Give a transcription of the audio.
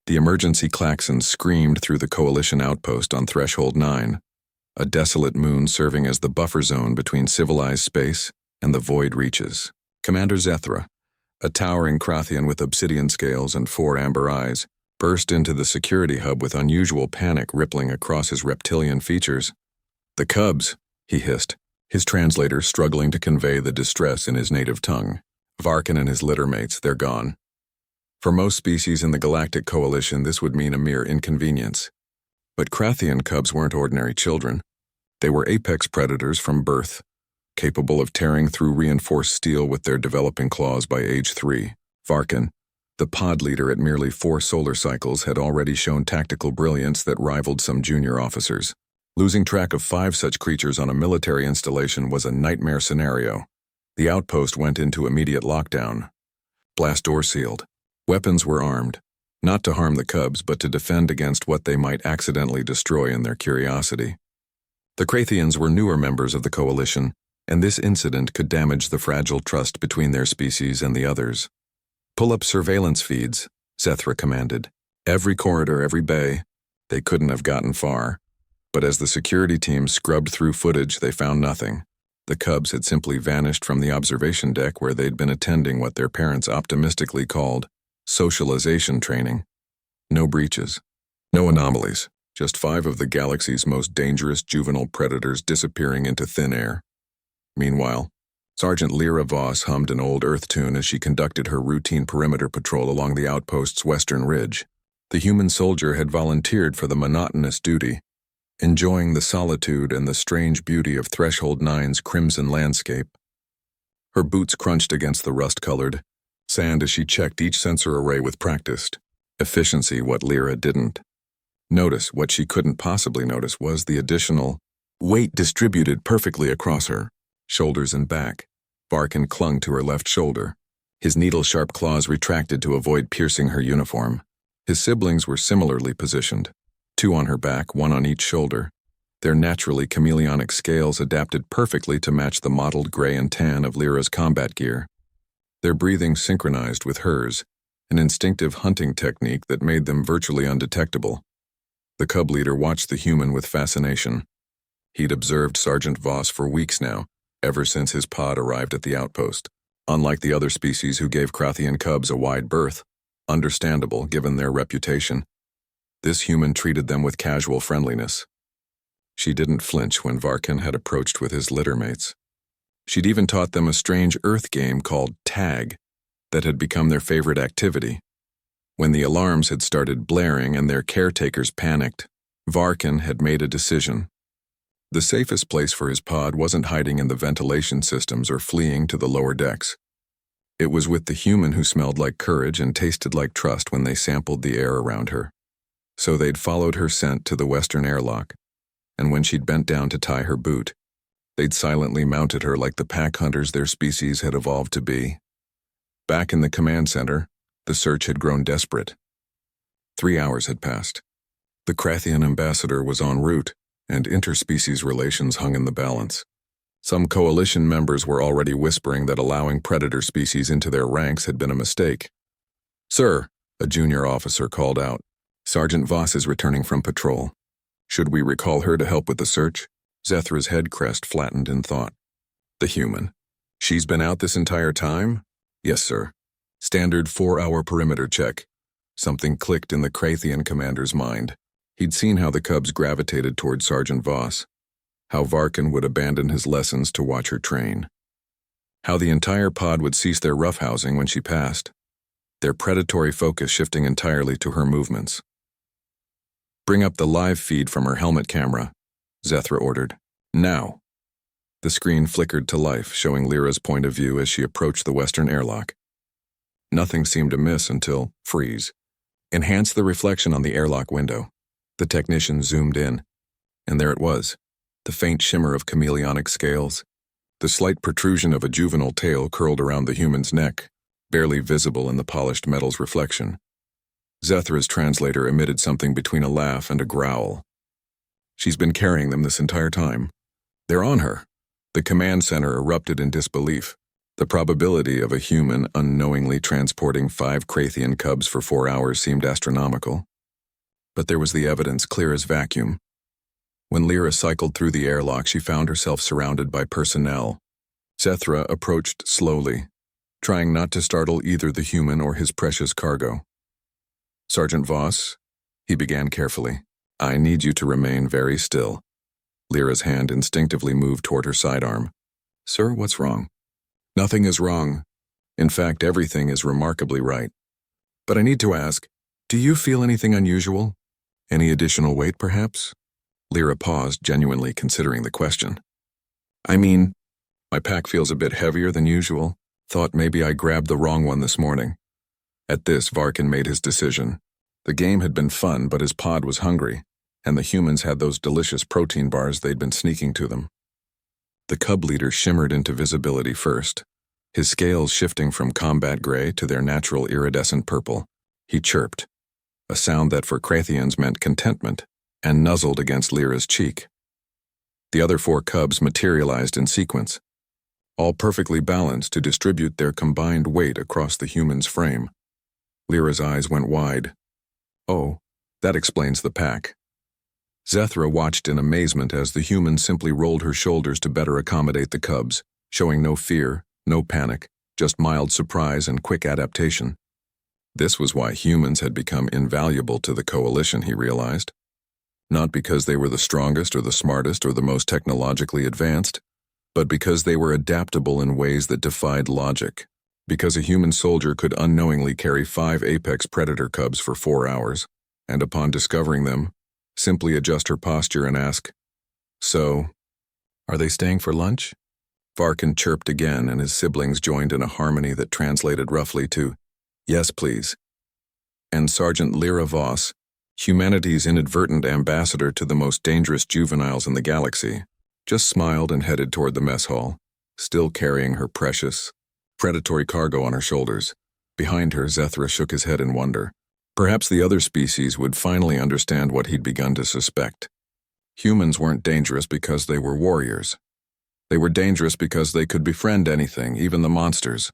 The emergency klaxon screamed through the Coalition outpost on Threshold 9, a desolate moon serving as the buffer zone between civilized space and the void reaches. Commander Zethra, a towering Krathian with obsidian scales and 4 amber eyes, burst into the security hub with unusual panic rippling across his reptilian features. "The Cubs," he hissed, his translator struggling to convey the distress in his native tongue. "Varkin and his littermates, they're gone." For most species in the Galactic Coalition, this would mean a mere inconvenience. But Krathian cubs weren't ordinary children. They were apex predators from birth, capable of tearing through reinforced steel with their developing claws by age 3. Varkin, the pod leader at merely 4 solar cycles, had already shown tactical brilliance that rivaled some junior officers. Losing track of 5 such creatures on a military installation was a nightmare scenario. The outpost went into immediate lockdown. Blast door sealed. Weapons were armed, not to harm the Cubs, but to defend against what they might accidentally destroy in their curiosity. The Krathians were newer members of the Coalition, and this incident could damage the fragile trust between their species and the others. "Pull up surveillance feeds," Zethra commanded. "Every corridor, every bay." They couldn't have gotten far, but as the security team scrubbed through footage, they found nothing. The Cubs had simply vanished from the observation deck where they'd been attending what their parents optimistically called socialization training. No breaches, no anomalies, just 5 of the galaxy's most dangerous juvenile predators disappearing into thin air. Meanwhile, Sergeant Lyra Voss hummed an old Earth tune as she conducted her routine perimeter patrol along the outpost's western ridge. The human soldier had volunteered for the monotonous duty, enjoying the solitude and the strange beauty of Threshold 9's crimson landscape. Her boots crunched against the rust-colored sand as she checked each sensor array with practiced efficiency. What Lyra didn't notice, what she couldn't possibly notice, was the additional weight distributed perfectly across her shoulders and back. Varkin clung to her left shoulder, his needle-sharp claws retracted to avoid piercing her uniform. His siblings were similarly positioned, 2 on her back, 1 on each shoulder, their naturally chameleonic scales adapted perfectly to match the mottled gray and tan of Lyra's combat gear. Their breathing synchronized with hers, an instinctive hunting technique that made them virtually undetectable. The cub leader watched the human with fascination. He'd observed Sergeant Voss for weeks now, ever since his pod arrived at the outpost. Unlike the other species who gave Krathian cubs a wide berth, understandable given their reputation, this human treated them with casual friendliness. She didn't flinch when Varkin had approached with his littermates. She'd even taught them a strange Earth game called Tag that had become their favorite activity. When the alarms had started blaring and their caretakers panicked, Varkin had made a decision. The safest place for his pod wasn't hiding in the ventilation systems or fleeing to the lower decks. It was with the human who smelled like courage and tasted like trust when they sampled the air around her. So they'd followed her scent to the western airlock, and when she'd bent down to tie her boot, they'd silently mounted her like the pack hunters their species had evolved to be. Back in the command center, the search had grown desperate. 3 hours had passed. The Krathian ambassador was en route, and interspecies relations hung in the balance. Some coalition members were already whispering that allowing predator species into their ranks had been a mistake. "Sir," a junior officer called out, "Sergeant Voss is returning from patrol. Should we recall her to help with the search?" Zethra's head crest flattened in thought. The human. "She's been out this entire time?" "Yes, sir. Standard 4-hour perimeter check." Something clicked in the Krathian commander's mind. He'd seen how the cubs gravitated toward Sergeant Voss, how Varkin would abandon his lessons to watch her train, how the entire pod would cease their roughhousing when she passed, their predatory focus shifting entirely to her movements. "Bring up the live feed from her helmet camera," Zethra ordered. "Now." The screen flickered to life, showing Lyra's point of view as she approached the western airlock. Nothing seemed amiss until freeze. Enhance the reflection on the airlock window. The technician zoomed in, and there it was, the faint shimmer of chameleonic scales, the slight protrusion of a juvenile tail curled around the human's neck, barely visible in the polished metal's reflection. Zethra's translator emitted something between a laugh and a growl. "She's been carrying them this entire time. They're on her." The command center erupted in disbelief. The probability of a human unknowingly transporting 5 Krathian cubs for 4 hours seemed astronomical. But there was the evidence clear as vacuum. When Lyra cycled through the airlock, she found herself surrounded by personnel. Zethra approached slowly, trying not to startle either the human or his precious cargo. "Sergeant Voss," he began carefully, "I need you to remain very still." Lyra's hand instinctively moved toward her sidearm. "Sir, what's wrong?" "Nothing is wrong. In fact, everything is remarkably right. But I need to ask, do you feel anything unusual? Any additional weight, perhaps?" Lyra paused, genuinely considering the question. "I mean, my pack feels a bit heavier than usual. Thought maybe I grabbed the wrong one this morning." At this, Varkin made his decision. The game had been fun, but his pod was hungry, and the humans had those delicious protein bars they'd been sneaking to them. The cub leader shimmered into visibility first, his scales shifting from combat gray to their natural iridescent purple. He chirped, a sound that for Krathians meant contentment, and nuzzled against Lyra's cheek. The other 4 cubs materialized in sequence, all perfectly balanced to distribute their combined weight across the human's frame. Lyra's eyes went wide. "Oh, that explains the pack." Zethra watched in amazement as the human simply rolled her shoulders to better accommodate the cubs, showing no fear, no panic, just mild surprise and quick adaptation. This was why humans had become invaluable to the coalition, he realized. Not because they were the strongest or the smartest or the most technologically advanced, but because they were adaptable in ways that defied logic. Because a human soldier could unknowingly carry 5 apex predator cubs for 4 hours, and upon discovering them, simply adjust her posture and ask, "So, are they staying for lunch?" Varkin chirped again, and his siblings joined in a harmony that translated roughly to, "Yes, please." And Sergeant Lyra Voss, humanity's inadvertent ambassador to the most dangerous juveniles in the galaxy, just smiled and headed toward the mess hall, still carrying her precious, predatory cargo on her shoulders. Behind her, Zethra shook his head in wonder. Perhaps the other species would finally understand what he'd begun to suspect. Humans weren't dangerous because they were warriors. They were dangerous because they could befriend anything, even the monsters,